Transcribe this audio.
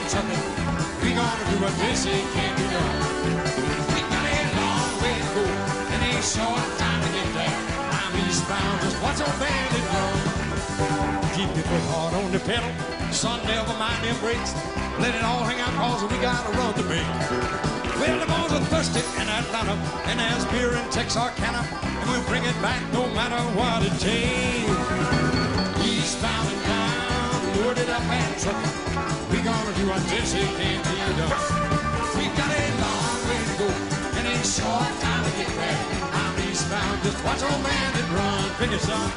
and trucking. We gonna do what they say can't be done. We got a long way to go and a short time to get there. I'm eastbound, just watch old bandit run. Keep your foot hard on the pedal, son, never mind them brakes. Let it all hang out, cause we gotta run the bank. Well, the boys are thirsty in Atlanta, and there's beer in Texarkana, and we'll bring it back no matter what it takes. Eastbound and down, loaded up and trucking. We gonna do what they say can't be done. We got a long way to go, and a short time to get there. I'm eastbound, just watch old man that run. Pick it, son.